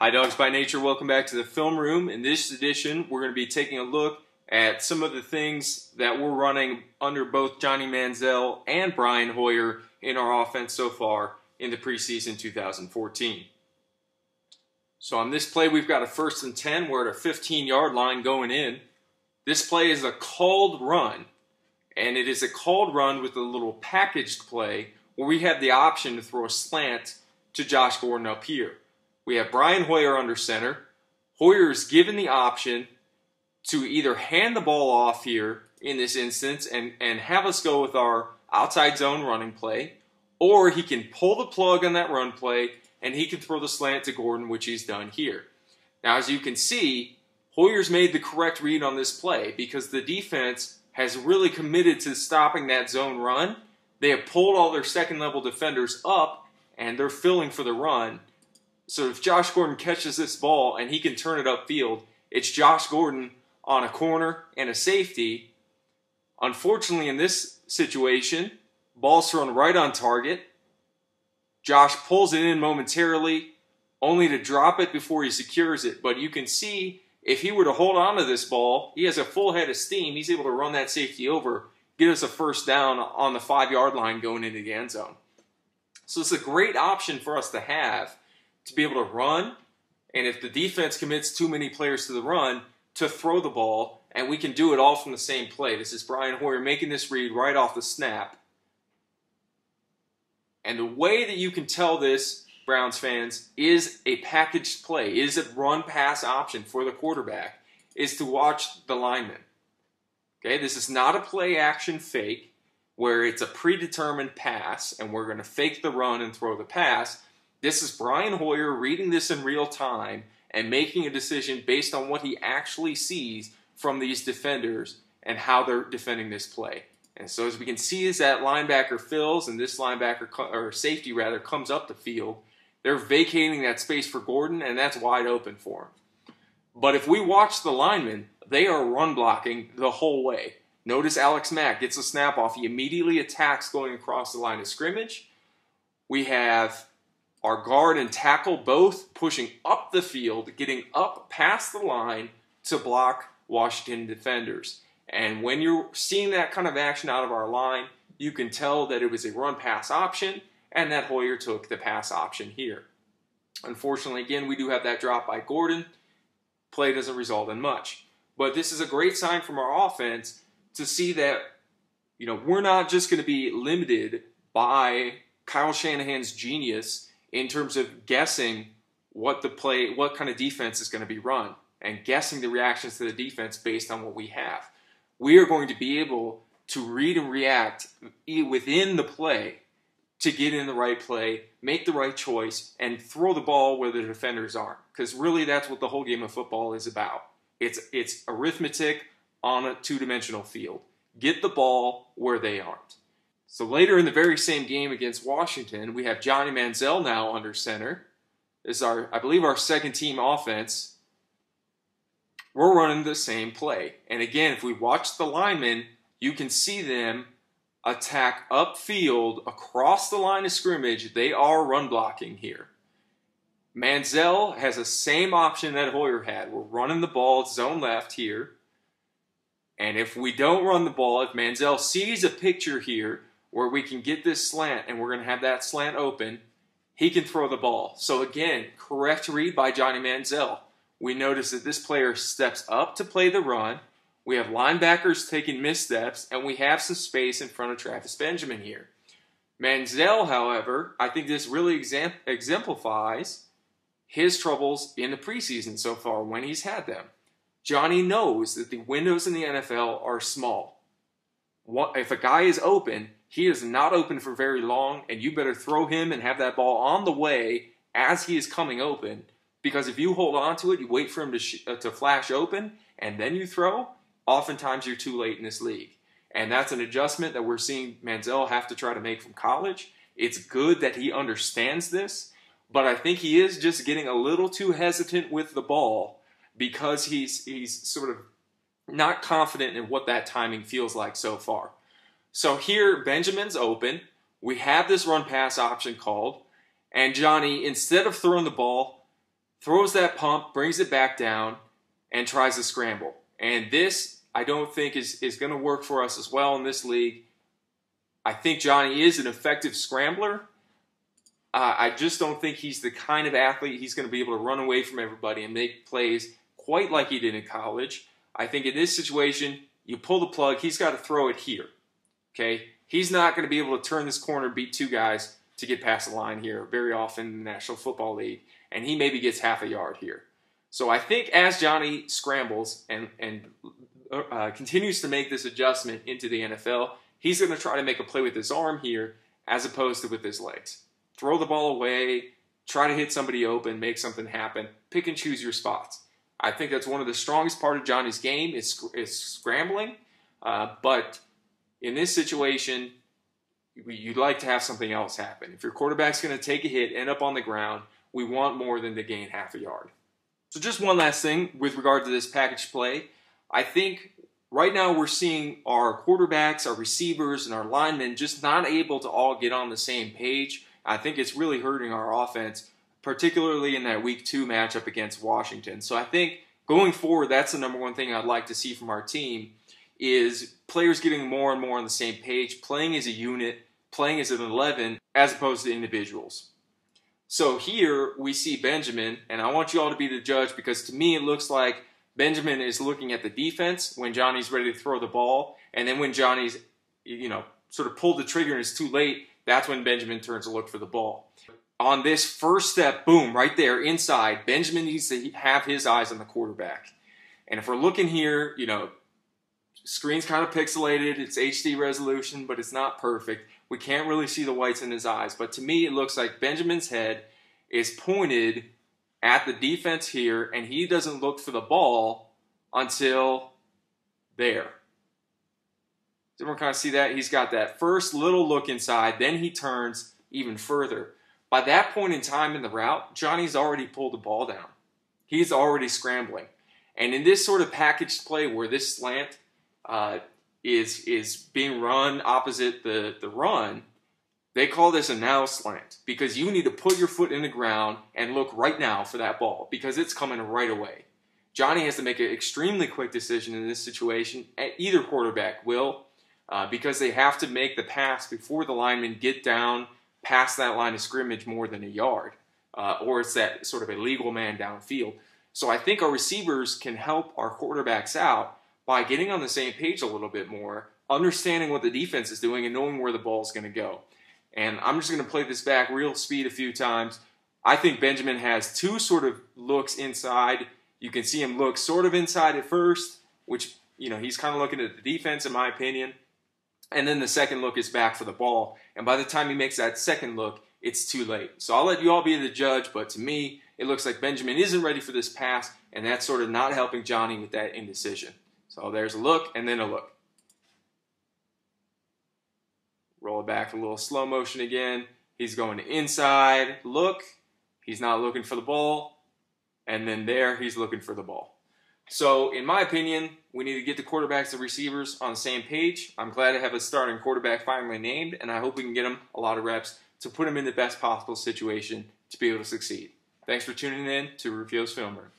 Hi Dogs by Nature, welcome back to the film room. In this edition, we're going to be taking a look at some of the things that we're running under both Johnny Manziel and Brian Hoyer in our offense so far in the preseason 2014. So on this play, we've got a 1st and 10. We're at a 15-yard line going in. This play is a called run, and it is a called run with a little packaged play where we have the option to throw a slant to Josh Gordon up here. We have Brian Hoyer under center. Hoyer is given the option to either hand the ball off here in this instance and have us go with our outside zone running play, or he can pull the plug on that run play and he can throw the slant to Gordon, which he's done here. Now, as you can see, Hoyer's made the correct read on this play because the defense has really committed to stopping that zone run. They have pulled all their second-level defenders up, and they're filling for the run. So if Josh Gordon catches this ball and he can turn it upfield, it's Josh Gordon on a corner and a safety. Unfortunately, in this situation, ball's thrown right on target. Josh pulls it in momentarily, only to drop it before he secures it. But you can see, if he were to hold on to this ball, he has a full head of steam. He's able to run that safety over, get us a first down on the 5-yard line going into the end zone. So it's a great option for us to have to be able to run, and if the defense commits too many players to the run, to throw the ball, and we can do it all from the same play. This is Brian Hoyer making this read right off the snap. And the way that you can tell this, Browns fans, is a packaged play, is a run-pass option for the quarterback, is to watch the lineman. Okay, this is not a play-action fake where it's a predetermined pass, and we're going to fake the run and throw the pass. This is Brian Hoyer reading this in real time and making a decision based on what he actually sees from these defenders and how they're defending this play. And so as we can see, as that linebacker fills and this linebacker, or safety rather, comes up the field, they're vacating that space for Gordon, and that's wide open for him. But if we watch the linemen, they are run blocking the whole way. Notice Alex Mack gets a snap off. He immediately attacks going across the line of scrimmage. We have our guard and tackle both pushing up the field, getting up past the line to block Washington defenders. And when you're seeing that kind of action out of our line, you can tell that it was a run-pass option and that Hoyer took the pass option here. Unfortunately, again, we do have that drop by Gordon. Play doesn't result in much. But this is a great sign from our offense to see that, we're not just going to be limited by Kyle Shanahan's genius in terms of guessing what kind of defense is going to be run and guessing the reactions to the defense based on what we have. We are going to be able to read and react within the play to get in the right play, make the right choice, and throw the ball where the defenders aren't. Because really that's what the whole game of football is about. It's arithmetic on a two-dimensional field. Get the ball where they aren't. So later in the very same game against Washington, we have Johnny Manziel now under center. This is I believe our second team offense. We're running the same play. And again, if we watch the linemen, you can see them attack upfield across the line of scrimmage. They are run blocking here. Manziel has the same option that Hoyer had. We're running the ball zone left here. And if we don't run the ball, if Manziel sees a picture here where we can get this slant and we're going to have that slant open, he can throw the ball. So again, correct read by Johnny Manziel. We notice that this player steps up to play the run. We have linebackers taking missteps, and we have some space in front of Travis Benjamin here. Manziel, however, I think this really exemplifies his troubles in the preseason so far when he's had them. Johnny knows that the windows in the NFL are small. If a guy is open, he is not open for very long, and you better throw him and have that ball on the way as he is coming open, because if you hold on to it, you wait for him to flash open, and then you throw, oftentimes you're too late in this league. And that's an adjustment that we're seeing Manziel have to try to make from college. It's good that he understands this, but I think he is just getting a little too hesitant with the ball because he's sort of not confident in what that timing feels like so far. So here, Benjamin's open. We have this run-pass option called. And Johnny, instead of throwing the ball throws that pump, brings it back down, and tries to scramble. And this, I don't think, is going to work for us as well in this league. I think Johnny is an effective scrambler. I just don't think he's the kind of athlete he's going to be able to run away from everybody and make plays quite like he did in college. I think in this situation, you pull the plug, he's got to throw it here. Okay? He's not going to be able to turn this corner, beat two guys to get past the line here very often in the National Football League, and he maybe gets half a yard here. So I think as Johnny scrambles and continues to make this adjustment into the NFL, he's going to try to make a play with his arm here as opposed to with his legs. Throw the ball away, try to hit somebody open, make something happen, pick and choose your spots. I think that's one of the strongest part of Johnny's game is scrambling, but in this situation, you'd like to have something else happen. If your quarterback's going to take a hit, end up on the ground, we want more than to gain half a yard. So just one last thing with regard to this package play. I think right now we're seeing our quarterbacks, our receivers, and our linemen just not able to all get on the same page. I think it's really hurting our offense, particularly in that Week 2 matchup against Washington. So I think going forward, that's the number one thing I'd like to see from our team is players getting more and more on the same page, playing as a unit, playing as an 11, as opposed to individuals. So here we see Benjamin, and I want you all to be the judge because to me it looks like Benjamin is looking at the defense when Johnny's ready to throw the ball, and then when Johnny's, sort of pulled the trigger and it's too late, that's when Benjamin turns to look for the ball. On this first step, boom, right there, inside, Benjamin needs to have his eyes on the quarterback. And if we're looking here, screen's kind of pixelated, it's HD resolution, but it's not perfect. We can't really see the whites in his eyes, but to me it looks like Benjamin's head is pointed at the defense here, and he doesn't look for the ball until there. Does everyone kind of see that? He's got that first little look inside, then he turns even further. By that point in time in the route, Johnny's already pulled the ball down. He's already scrambling. And in this sort of packaged play where this slant is being run opposite the run, they call this a now slant because you need to put your foot in the ground and look right now for that ball because it's coming right away. Johnny has to make an extremely quick decision in this situation. Either quarterback will because they have to make the pass before the linemen get down past that line of scrimmage more than a yard or it's that sort of illegal man downfield. So I think our receivers can help our quarterbacks out by getting on the same page a little bit more, understanding what the defense is doing and knowing where the ball is going to go. And I'm just going to play this back real speed a few times. I think Benjamin has two sort of looks inside. You can see him look sort of inside at first, which, he's kind of looking at the defense in my opinion. And then the second look is back for the ball. And by the time he makes that second look, it's too late. So I'll let you all be the judge, but to me, it looks like Benjamin isn't ready for this pass, and that's sort of not helping Johnny with that indecision. So there's a look and then a look. Roll it back a little slow motion again. He's going to inside, look. He's not looking for the ball. And then there, he's looking for the ball. So in my opinion, we need to get the quarterbacks and receivers on the same page. I'm glad to have a starting quarterback finally named, and I hope we can get him a lot of reps to put him in the best possible situation to be able to succeed. Thanks for tuning in to Rufio's Film Room.